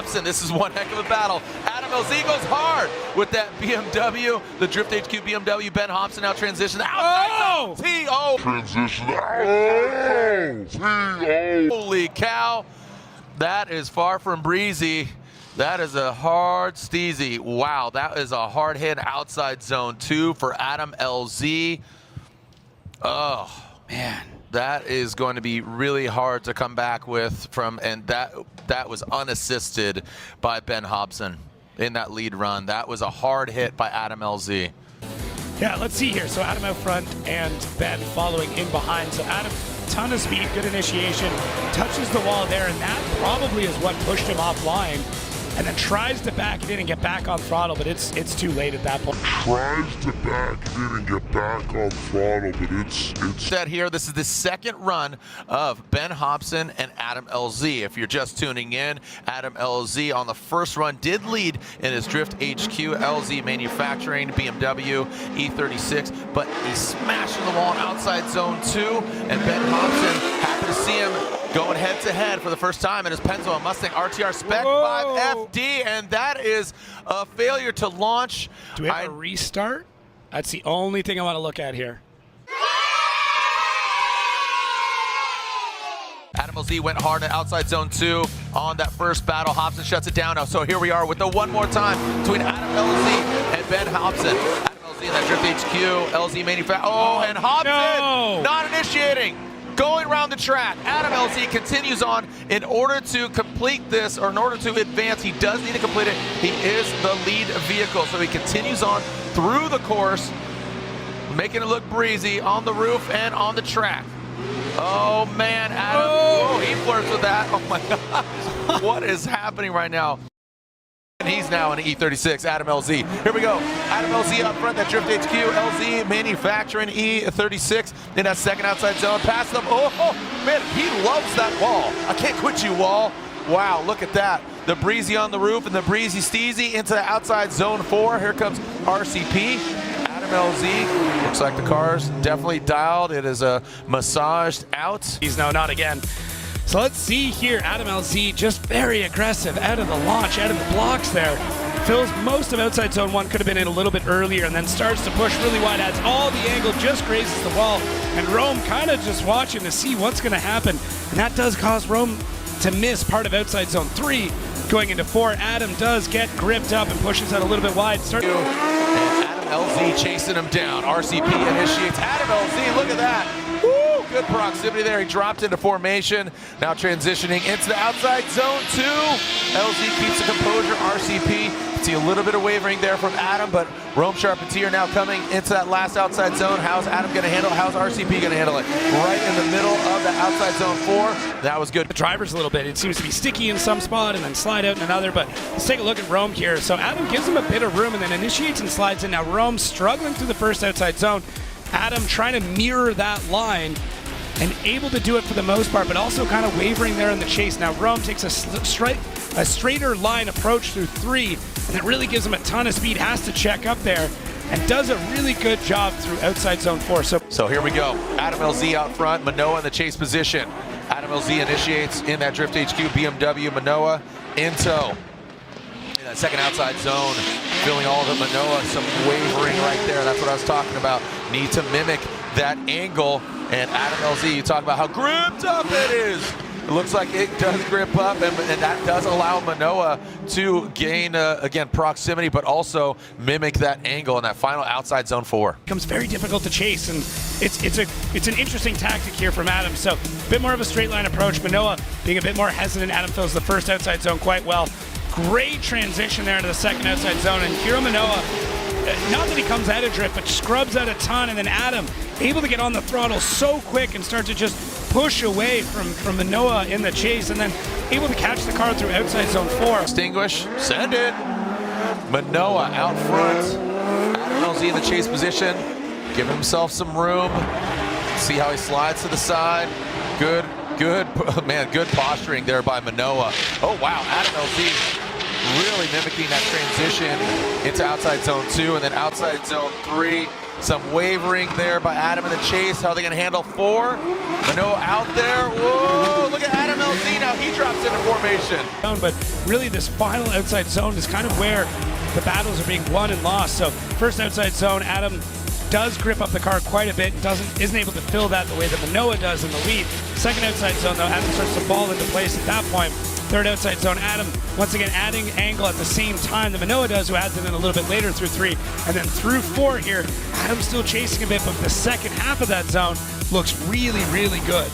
Hobson. This is one heck of a battle. Adam LZ goes hard with that BMW, the Drift HQ BMW. Ben Hobson now transitions out. Oh! T.O. Transition. Oh! T.O. Holy cow. That is far from breezy. That is a hard steezy. Wow, that is a hard hit outside zone 2 for Adam LZ. Oh, man. That is going to be really hard to come back with from, and that was unassisted by Ben Hobson in that lead run. That was a hard hit by Adam LZ. Yeah, let's see here. So Adam out front and Ben following in behind. So Adam, ton of speed, good initiation, touches the wall there, and that probably is what pushed him offline. And then tries to back it in and get back on throttle, but it's too late at that point. Tries to back it in and get back on throttle, but it's Said here, this is the second run of Ben Hobson and Adam LZ. If you're just tuning in, Adam LZ on the first run did lead in his Drift HQ LZ manufacturing BMW E36, but he's smashing the wall in outside zone 2, and Ben Hobson, happy to see him going head-to-head for the first time in his Pennzoil Mustang RTR Spec 5FD, and that is a failure to launch. Do we have a restart? That's the only thing I want to look at here. Adam LZ went hard at outside zone 2 on that first battle. Hobson shuts it down now. So here we are with the one more time between Adam LZ and Ben Hobson. Adam LZ in that Drift HQ, LZ manufacturer. Oh, and Hobson not initiating. Going around the track, Adam LZ continues on. In order to complete this, or in order to advance, he does need to complete it. He is the lead vehicle, so he continues on through the course, making it look breezy on the roof and on the track. Oh man, Adam, oh, he flirts with that. Oh my gosh, what is happening right now? And he's now in an E36, Adam LZ. Here we go. Adam LZ up front, that Drift HQ, LZ manufacturing E36 in that second outside zone. Pass them. Oh, man, he loves that wall. I can't quit you, wall. Wow, look at that. The breezy on the roof and the breezy steezy into the outside zone 4. Here comes RCP. Adam LZ. Looks like the car's definitely dialed. It is massaged out. He's no, not again. So let's see here, Adam LZ just very aggressive out of the launch, out of the blocks there. Fills most of outside zone 1, could have been in a little bit earlier, and then starts to push really wide, adds all the angle, just grazes the wall. And Rome kind of just watching to see what's going to happen. And that does cause Rome to miss part of outside zone 3. Going into 4, Adam does get gripped up and pushes out a little bit wide. And Adam LZ chasing him down. RCP initiates. Adam LZ, look at that. Woo, good proximity there. He dropped into formation. Now transitioning into the outside zone 2. LZ keeps the composure. RCP. See a little bit of wavering there from Adam, but Rome Charpentier now coming into that last outside zone. How's Adam going to handle it? How's RCP going to handle it? Right in the middle of the outside zone 4. That was good. The driver's a little bit. It seems to be sticky in some spot and then slide out in another, but let's take a look at Rome here. So Adam gives him a bit of room and then initiates and slides in. Now Rome struggling through the first outside zone. Adam trying to mirror that line and able to do it for the most part, but also kind of wavering there in the chase. Now Rome takes a straighter line approach through 3, and that really gives him a ton of speed, has to check up there, and does a really good job through outside zone 4. So here we go. Adam LZ out front, Manoa in the chase position. Adam LZ initiates in that Drift HQ BMW, Manoa in tow. In that second outside zone, feeling all of it. Manoa, some wavering right there. That's what I was talking about. Need to mimic that angle. And Adam LZ, you talk about how gripped up it is. It looks like it does grip up, and that does allow Manoa to gain, again, proximity, but also mimic that angle in that final outside zone 4. Becomes very difficult to chase, and it's an interesting tactic here from Adam. So a bit more of a straight line approach. Manoa being a bit more hesitant. Adam fills the first outside zone quite well. Great transition there into the second outside zone, and Hiro Manoa, not that he comes out of drift, but scrubs out a ton, and then Adam able to get on the throttle so quick and start to just push away from Manoa in the chase, and then able to catch the car through outside zone 4. Extinguish, send it. Manoa out front. Adam LZ in the chase position, giving himself some room. See how he slides to the side. Good, man, good posturing there by Manoa. Oh wow, Adam LZ really mimicking that transition into outside zone 2 and then outside zone 3. Some wavering there by Adam in the chase. How are they going to handle 4? Manoa out there. Whoa, look at Adam LZ, now he drops into formation. But really this final outside zone is kind of where the battles are being won and lost. So first outside zone, Adam does grip up the car quite a bit, isn't able to fill that the way that Manoa does in the lead. Second outside zone though, Adam starts to fall into place at that point. Third outside zone, Adam once again adding angle at the same time that Manoa does, who adds it in a little bit later through 3. And then through 4 here, Adam's still chasing a bit, but the second half of that zone looks really, really good.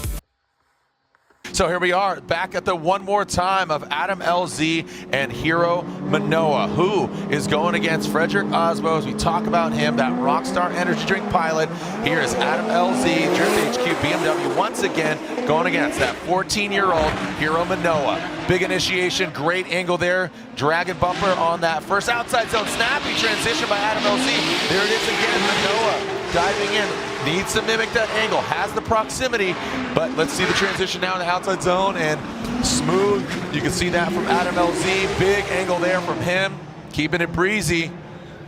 So here we are, back at the one more time of Adam LZ and Hiro Manoa, who is going against Frederick Osbo. As we talk about him, that Rockstar energy drink pilot. Here is Adam LZ, Drift HQ BMW, once again going against that 14-year-old Hiro Manoa. Big initiation, great angle there. Dragon bumper on that first outside zone. Snappy transition by Adam LZ. There it is again, Manoa diving in. Needs to mimic that angle, has the proximity, but let's see the transition now in the outside zone, and smooth. You can see that from Adam LZ. Big angle there from him, keeping it breezy.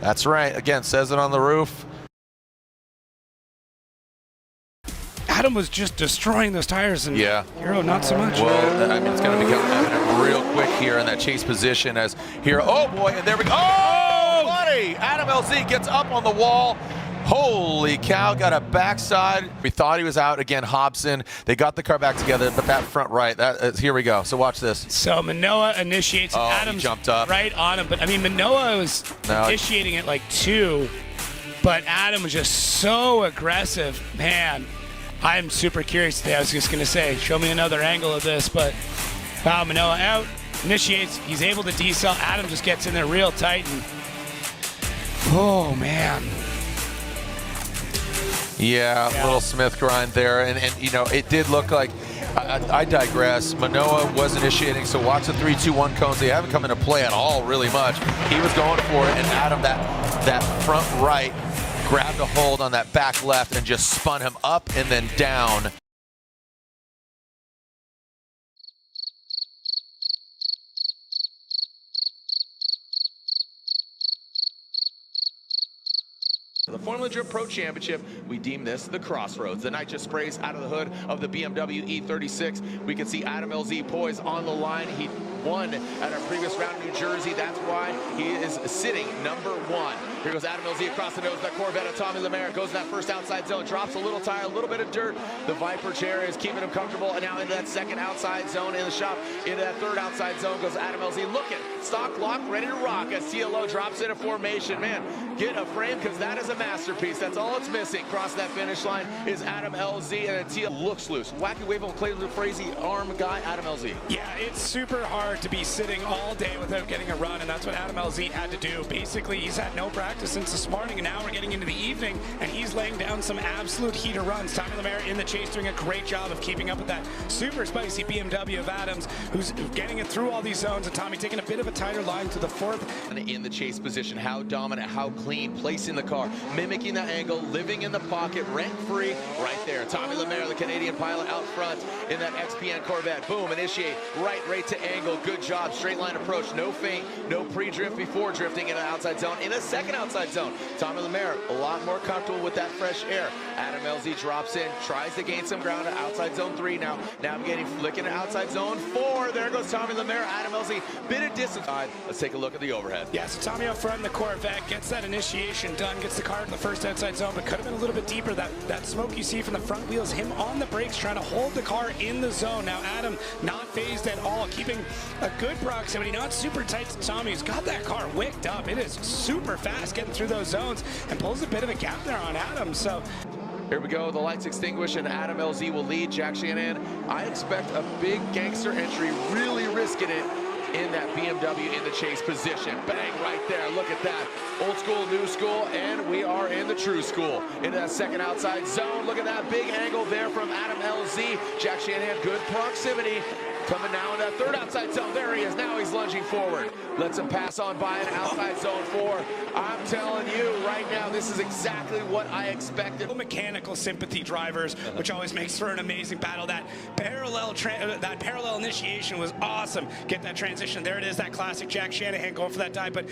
That's right, again, says it on the roof. Adam was just destroying those tires, and yeah, Hiro not so much. Well, I mean, it's going to become evident real quick here in that chase position as Hiro, oh boy, and there we go. Oh, buddy! Adam LZ gets up on the wall. Holy cow, got a backside. We thought he was out. Again, Hobson. They got the car back together, but that front right, here we go. So watch this. So Manoa initiates, and Adams jumped up right on him. But I mean, Manoa was initiating it like 2, but Adam was just so aggressive. Man, I'm super curious today. I was just going to say, show me another angle of this, but wow, Manoa out, initiates. He's able to decel. Adam just gets in there real tight, and oh, man. Yeah, little Smith grind there, and you know, it did look like, I digress, Manoa was initiating, so watch the 3-2-1 cones. They haven't come into play at all really much. He was going for it, and Adam, that front right, grabbed a hold on that back left and just spun him up and then down. The Formula Drift Pro Championship, we deem this the crossroads. The night just sprays out of the hood of the BMW E36. We can see Adam LZ poised on the line. He won at our previous round in New Jersey. That's why he is sitting number 1. Here goes Adam LZ across the nose of that Corvette of Tommy Lemaire. Goes in that first outside zone, drops a little tire, a little bit of dirt. The Viper chair is keeping him comfortable. And now into that second outside zone in the shop. Into that third outside zone goes Adam LZ. Looking, stock lock, ready to rock as TLO drops into formation. Man, get a frame because that is a masterpiece. That's all it's missing. Cross that finish line is Adam LZ, and TL looks loose. Wacky wave on Clay Frazee arm guy, Adam LZ. Yeah, it's super hard to be sitting all day without getting a run, and that's what Adam LZ had to do. Basically, he's had no practice since this morning, and now we're getting into the evening, and he's laying down some absolute heater runs. Tommy Lemaire in the chase doing a great job of keeping up with that super spicy BMW of Adams, who's getting it through all these zones, and Tommy taking a bit of a tighter line to the 4th. And in the chase position, how dominant, how clean, placing the car, mimicking that angle, living in the pocket, rent-free, right there. Tommy Lemaire, the Canadian pilot, out front in that XPN Corvette. Boom, initiate, right to angle. Good job, straight line approach, no feint, no pre-drift before drifting in an outside zone. In a second outside zone, Tommy Lemaire, a lot more comfortable with that fresh air. Adam LZ drops in, tries to gain some ground at outside zone 3 now, navigating, flicking to outside zone 4. There goes Tommy Lemaire, Adam LZ, bit of distance. Let's take a look at the overhead. Yeah, so Tommy up front in the Corvette gets that initiation done, gets the car in the first outside zone, but could have been a little bit deeper. That smoke you see from the front wheels, him on the brakes trying to hold the car in the zone. Now Adam not phased at all, keeping a good proximity, not super tight to Tommy. He's got that car wicked up. It is super fast getting through those zones and pulls a bit of a gap there on Adam. So here we go, the lights extinguish and Adam LZ will lead. Jack Shanahan, I expect a big gangster entry, really risking it in that BMW in the chase position. Bang, right there, look at that. Old school, new school, and we are in the true school. Into that second outside zone, look at that big angle there from Adam LZ. Jack Shanahan, good proximity. Coming now in that third outside zone. There he is. Now he's lunging forward. Lets him pass on by an outside zone 4. I'm telling you right now, this is exactly what I expected. Mechanical sympathy drivers, which always makes for an amazing battle. That parallel initiation was awesome. Get that transition. There it is, that classic Jack Shanahan going for that dive. But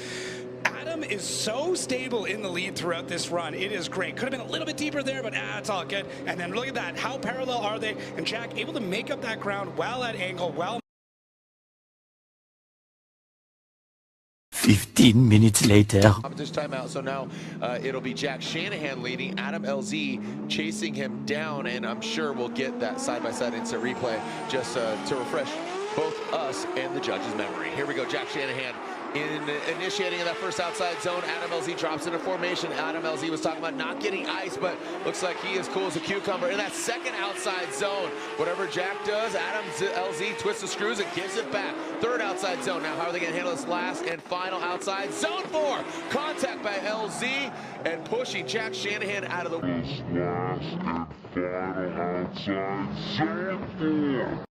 Adam Adam is so stable in the lead throughout this run. It is great. Could have been a little bit deeper there, but it's all good. And then look at that. How parallel are they? And Jack able to make up that ground while at angle, while 15 minutes later. Competition timeout, so now it'll be Jack Shanahan leading, Adam LZ chasing him down, and I'm sure we'll get that side-by-side instant replay just to refresh both us and the judge's memory. Here we go, Jack Shanahan initiating in that first outside zone. Adam LZ drops into formation. Adam LZ was talking about not getting ice, but looks like he is cool as a cucumber. In that second outside zone, whatever Jack does, Adam LZ twists the screws and gives it back. Third outside zone. Now, how are they going to handle this last and final outside zone 4? Contact by LZ and pushing Jack Shanahan out of the... This last and final outside zone 4.